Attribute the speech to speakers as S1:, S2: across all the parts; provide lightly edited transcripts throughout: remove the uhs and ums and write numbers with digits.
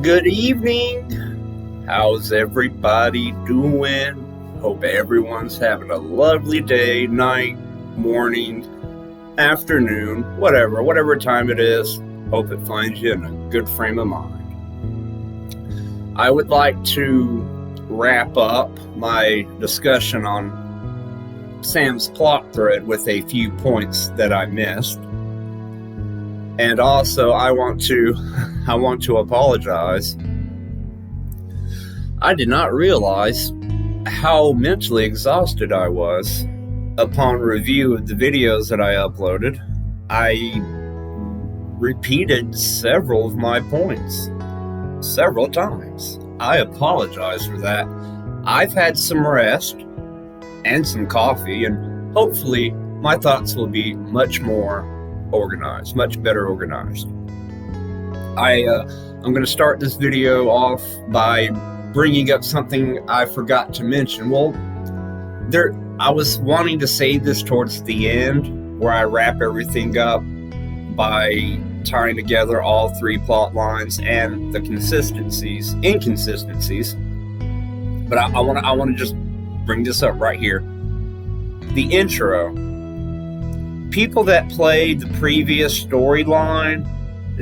S1: Good evening. How's everybody doing? Hope everyone's having a lovely day, night, morning, afternoon, whatever time it is. Hope it finds you in a good frame of mind. I would like to wrap up my discussion on Sam's plot thread with a few points that I missed. And also, I want to apologize. I did not realize how mentally exhausted I was upon review of the videos that I uploaded. I repeated several of my points several times. I apologize for that. I've had some rest and some coffee, and hopefully my thoughts will be much more organized, much better organized. I'm going to start this video off by bringing up something I forgot to mention. I was wanting to say this towards the end, where I wrap everything up by tying together all three plot lines and the inconsistencies. But I want to just bring this up right here. The intro. People that played the previous storyline,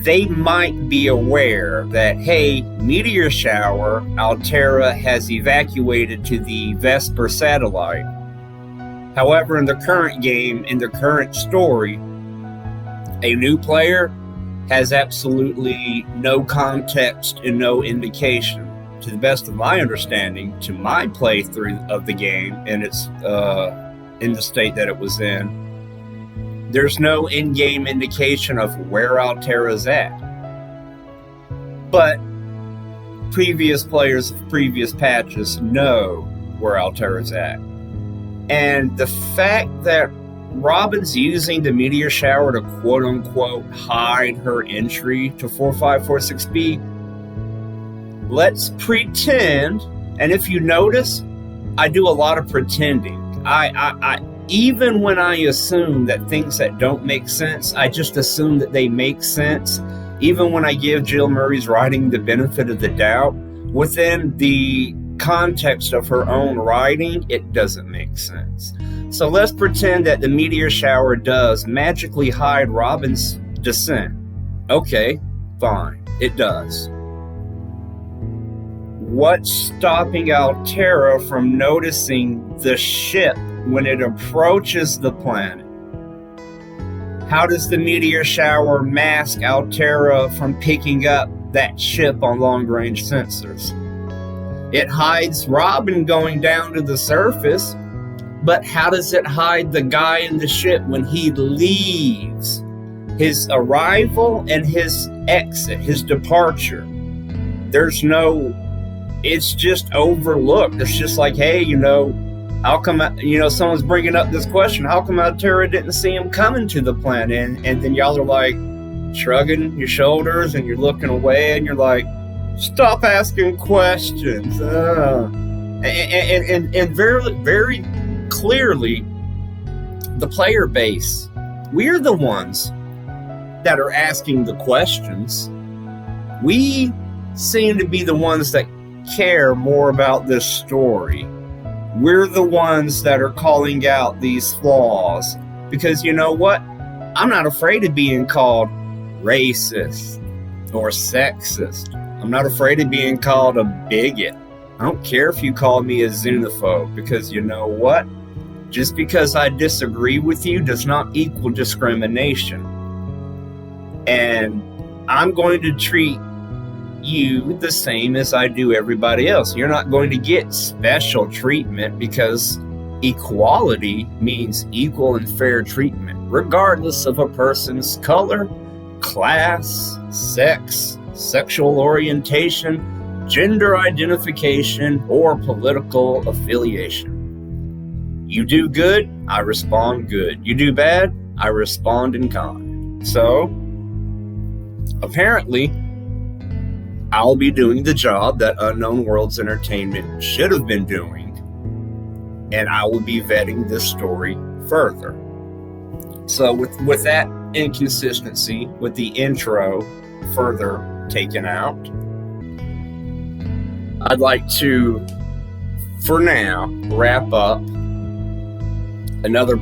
S1: they might be aware that, hey, Meteor Shower, Alterra has evacuated to the Vesper satellite. However, in the current game, in the current story, a new player has absolutely no context and no indication. To the best of my understanding, to my playthrough of the game, and it's in the state that it was in, there's no in-game indication of where Alterra's at. But previous players of previous patches know where Alterra's at. And the fact that Robin's using the Meteor Shower to quote-unquote hide her entry to 4546B, let's pretend, and if you notice, I do a lot of pretending. Even when I assume that things that don't make sense, I just assume that they make sense. Even when I give Jill Murray's writing the benefit of the doubt, within the context of her own writing, it doesn't make sense. So let's pretend that the Meteor Shower does magically hide Robin's descent. Okay, fine, it does. What's stopping Alterra from noticing the ship when it approaches the planet? How does the Meteor Shower mask Alterra from picking up that ship on long-range sensors? It hides Robin going down to the surface, but how does it hide the guy in the ship when he leaves? His arrival and his exit, his departure. It's just overlooked. It's just like, hey, how come, someone's bringing up this question, how come Alterra didn't see him coming to the planet? And then y'all are like shrugging your shoulders and you're looking away and you're like, stop asking questions. And very, very clearly, the player base, we're the ones that are asking the questions. We seem to be the ones that care more about this story. We're the ones that are calling out these flaws, because you know what? I'm not afraid of being called racist or sexist. I'm not afraid of being called a bigot. I don't care if you call me a xenophobe, because you know what? Just because I disagree with you does not equal discrimination. And I'm going to treat you the same as I do everybody else. You're not going to get special treatment, because equality means equal and fair treatment, regardless of a person's color, class, sex, sexual orientation, gender identification, or political affiliation. You do good, I respond good. You do bad, I respond in kind. So, apparently, I'll be doing the job that Unknown Worlds Entertainment should have been doing, and I will be vetting this story further. So with that inconsistency, with the intro further taken out, I'd like to, for now, wrap up another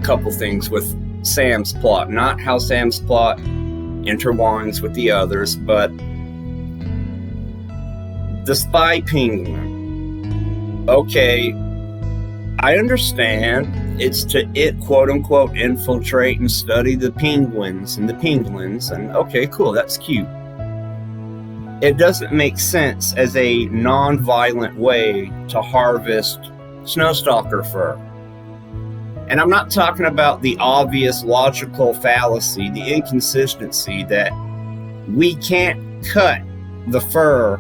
S1: couple things with Sam's plot. Not how Sam's plot intertwines with the others, but the spy penguin. Okay, I understand it's to quote unquote infiltrate and study the penguins and the penguins, and okay, cool, that's cute. It doesn't make sense as a non-violent way to harvest snowstalker fur. And I'm not talking about the obvious logical fallacy, the inconsistency that we can't cut the fur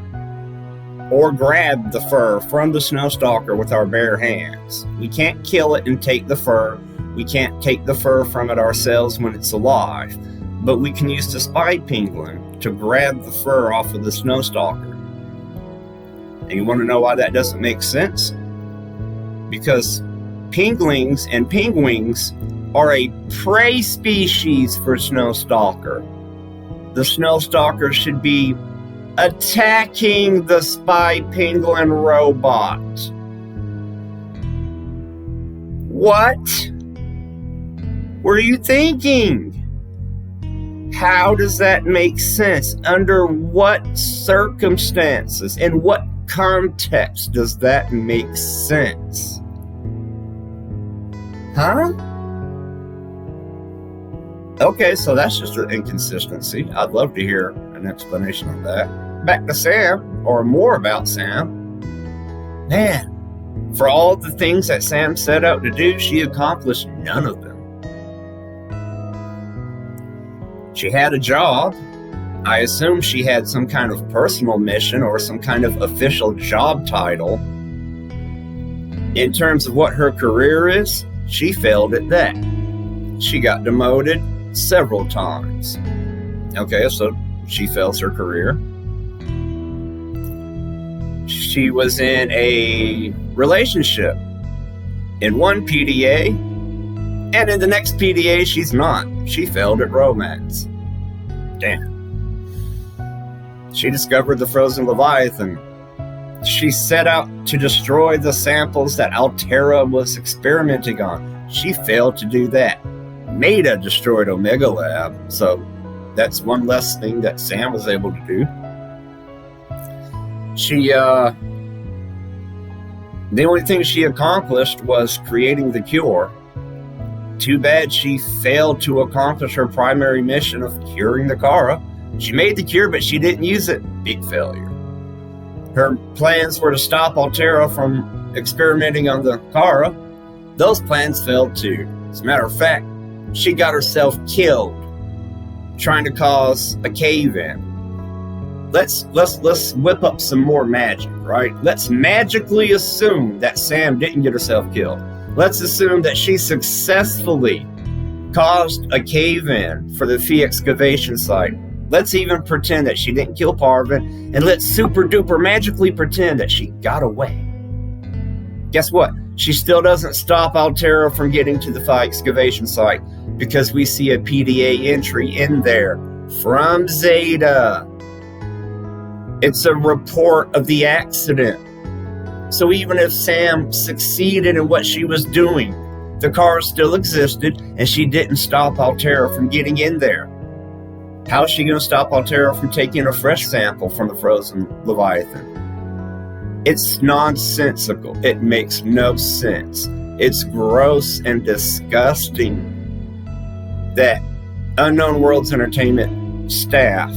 S1: or grab the fur from the snowstalker with our bare hands. We can't kill it and take the fur. We can't take the fur from it ourselves when it's alive. But we can use the spy penguin to grab the fur off of the snowstalker. And you want to know why that doesn't make sense? Because penguins and penguins are a prey species for snowstalker. The snowstalker should be attacking the spy penguin robot. What were you thinking? How does that make sense? Under what circumstances? In what context does that make sense? Huh? Okay, so that's just an inconsistency. I'd love to hear an explanation of that. Back to Sam, or more about Sam. Man, for all the things that Sam set out to do, she accomplished none of them. She had a job. I assume she had some kind of personal mission or some kind of official job title. In terms of what her career is, she failed at that. She got demoted several times. Okay, so she fails her career. She was in a relationship in one PDA, and in the next PDA, she's not. She failed at romance. Damn. She discovered the frozen Leviathan. She set out to destroy the samples that Altera was experimenting on. She failed to do that. Meta destroyed Omega Lab, so that's one less thing that Sam was able to do. The only thing she accomplished was creating the cure. Too bad she failed to accomplish her primary mission of curing the Kara. She made the cure, but she didn't use it. Big failure. Her plans were to stop Altera from experimenting on the Kara. Those plans failed too. As a matter of fact, she got herself killed trying to cause a cave-in. Let's whip up some more magic, right? Let's magically assume that Sam didn't get herself killed. Let's assume that she successfully caused a cave-in for the Phi excavation site. Let's even pretend that she didn't kill Parvin, and let's super duper magically pretend that she got away. Guess what? She still doesn't stop Altera from getting to the Phi excavation site because we see a PDA entry in there from Zeta. It's a report of the accident. So even if Sam succeeded in what she was doing, the car still existed and she didn't stop Altera from getting in there. How is she going to stop Altera from taking a fresh sample from the frozen Leviathan? It's nonsensical. It makes no sense. It's gross and disgusting that Unknown Worlds Entertainment staff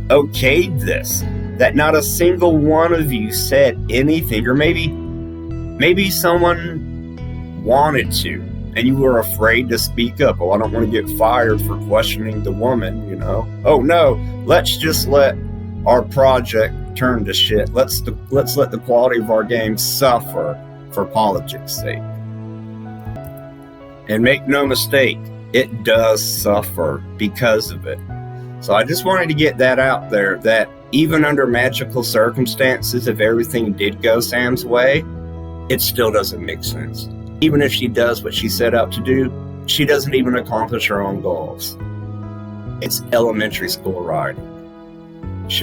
S1: okayed this, that not a single one of you said anything, or maybe someone wanted to and you were afraid to speak up. Oh, I don't want to get fired for questioning the woman, you know. Oh no, let's just let our project turn to shit. Let's let the quality of our game suffer for politics' sake. And make no mistake, it does suffer because of it. So I just wanted to get that out there, that even under magical circumstances, if everything did go Sam's way, it still doesn't make sense. Even if she does what she set out to do, she doesn't even accomplish her own goals. It's elementary school writing.